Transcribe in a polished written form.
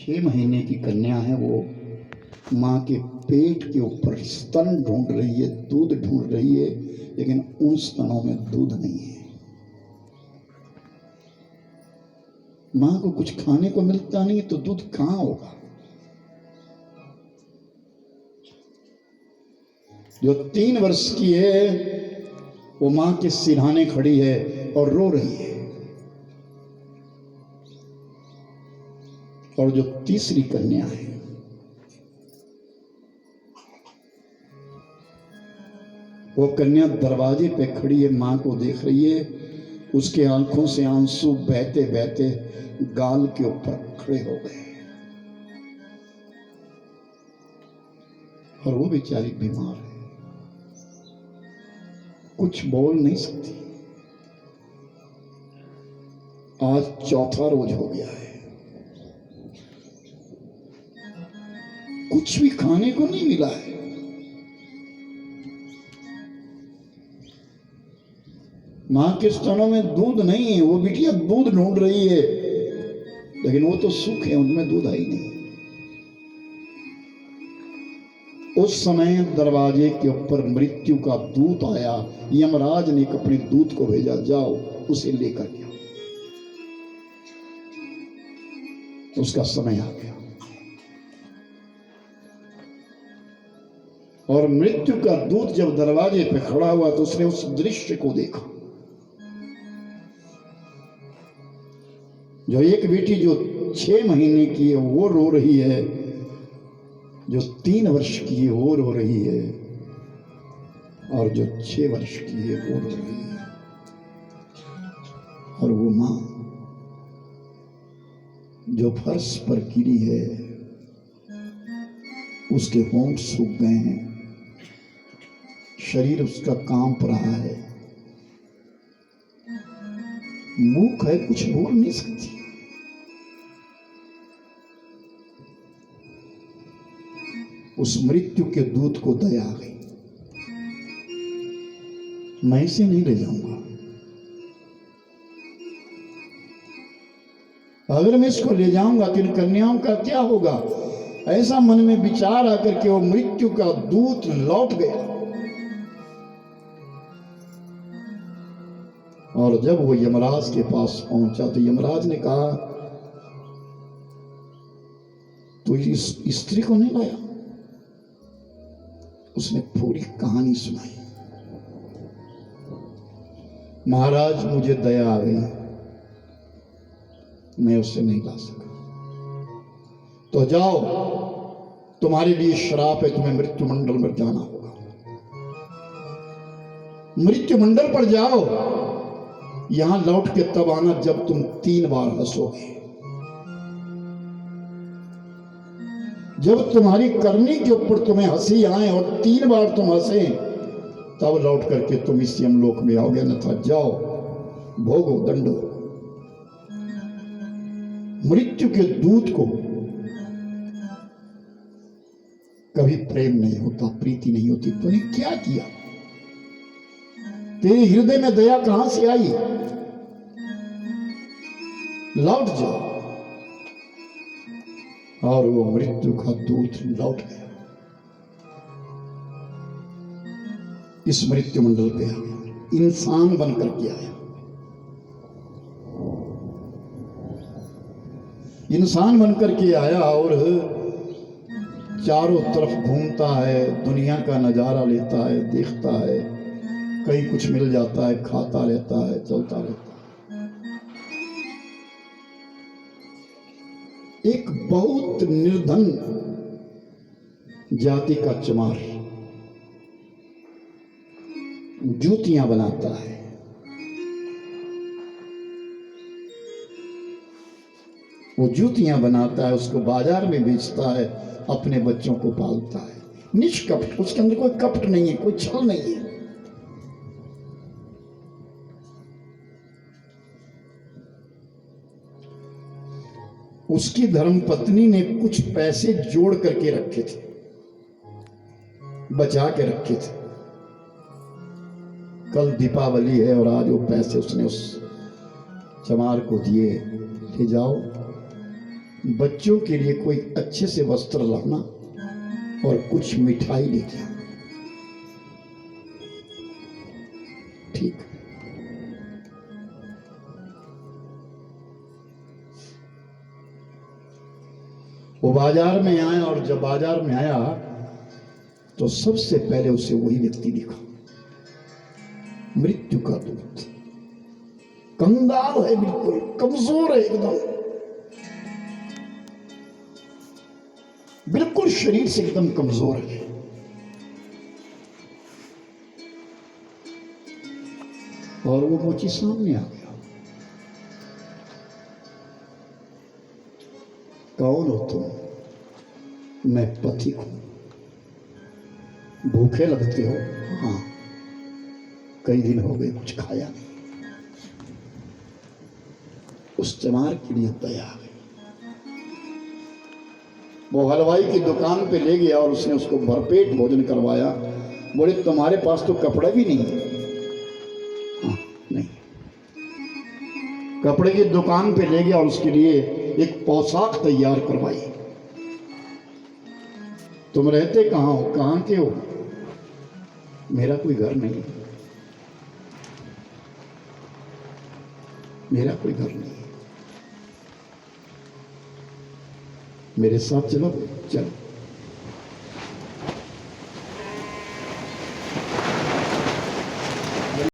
6 महीने की कन्या है, वो माँ के पेट के ऊपर स्तन ढूंढ रही है, दूध ढूंढ रही है, लेकिन उन स्तनों में दूध नहीं है। माँ को कुछ खाने को मिलता नहीं तो दूध कहाँ होगा। जो 3 वर्ष की है वो माँ के सिरहाने खड़ी है और रो रही है। और जो तीसरी कन्या है वो कन्या दरवाजे पे खड़ी है, माँ को देख रही है। उसके आंखों से आंसू बहते बहते गाल के ऊपर खड़े हो गए और वो बेचारी बीमार है, कुछ बोल नहीं सकती। आज 4था रोज हो गया है, कुछ भी खाने को नहीं मिला है। मां के स्तनों में दूध नहीं है, वो बिटिया दूध ढूंढ रही है, लेकिन वो तो सूखे है, उनमें दूध आई नहीं। उस समय दरवाजे के ऊपर मृत्यु का दूत आया। यमराज ने अपने दूत को भेजा, जाओ उसे लेकर के आओ। उसका समय आ गया और मृत्यु का दूत जब दरवाजे पे खड़ा हुआ तो उसने उस दृश्य को देखा। जो एक बेटी जो 6 महीने की है वो रो रही है, जो 3 वर्ष की है वो रो रही है, और जो 6 वर्ष की है वो रो रही है। और वो मां जो फर्श पर गिरी है, उसके होंठ सूख गए हैं, शरीर उसका कांप रहा है, मूक है, कुछ बोल नहीं सकती। उस मृत्यु के दूत को दया आ गई, मैं इसे नहीं ले जाऊंगा, अगर मैं इसको ले जाऊंगा तो इन कन्याओं का क्या होगा। ऐसा मन में विचार आकर के वो मृत्यु का दूत लौट गया। और जब वो यमराज के पास पहुंचा तो यमराज ने कहा, तो इस स्त्री को नहीं लाया। उसने पूरी कहानी सुनाई। महाराज मुझे दया आ गई, मैं उससे नहीं ला सका। तो जाओ, तुम्हारे लिए श्राप है, तुम्हें मृत्यु मंडल पर जाना होगा। मृत्यु मंडल पर जाओ, यहां लौट के तब आना जब तुम 3 बार हंसोगे। जब तुम्हारी करनी के ऊपर तुम्हें हंसी आए और 3 बार तुम हंसे, तब लौट करके तुम इस यमलोक में आओगे, अन्यथा जाओ भोगो दंडो। मृत्यु के दूत को कभी प्रेम नहीं होता, प्रीति नहीं होती। तूने क्या किया? तेरे हृदय में दया कहां से आई? लौट जाओ। और वो मृत्यु का दूत लौट गया, इस मृत्यु मंडल पे आ गया, इंसान बनकर के आया। इंसान बनकर के आया और चारों तरफ घूमता है, दुनिया का नजारा लेता है, देखता है, कहीं कुछ मिल जाता है, खाता रहता है, चलता रहता है। एक बहुत निर्धन जाति का चमार जूतियां बनाता है। वो जूतियां बनाता है, उसको बाजार में बेचता है, अपने बच्चों को पालता है। निष्कपट, उसके अंदर कोई कपट नहीं है, कोई छल नहीं है। उसकी धर्मपत्नी ने कुछ पैसे जोड़ करके रखे थे, बचा के रखे थे। कल दीपावली है और आज वो पैसे उसने उस चमार को दिए, ले जाओ बच्चों के लिए कोई अच्छे से वस्त्र लाना और कुछ मिठाई लेके आना। ठीक। वो बाजार में आया और जब बाजार में आया तो सबसे पहले उसे वही व्यक्ति दिखा, मृत्यु का दूत, कंगाल है, बिल्कुल कमजोर है, एकदम बिल्कुल शरीर से एकदम कमजोर है। और वो मोची सामने आ गया। कौन हो तुम? मैं पथिक हूं। भूखे लगते हो? हाँ, कई दिन हो गए कुछ खाया नहीं। उस चमार के लिए दया आ गई। वो हलवाई की दुकान पे ले गया और उसने उसको भरपेट भोजन करवाया। बोले तुम्हारे पास तो कपड़ा भी नहीं है। हाँ, नहीं। कपड़े की दुकान पे ले गया और उसके लिए एक पोशाक तैयार करवाई। तुम रहते कहाँ हो? कहाँ के हो? मेरा कोई घर नहीं, मेरा कोई घर नहीं। मेरे साथ चलो। चलो।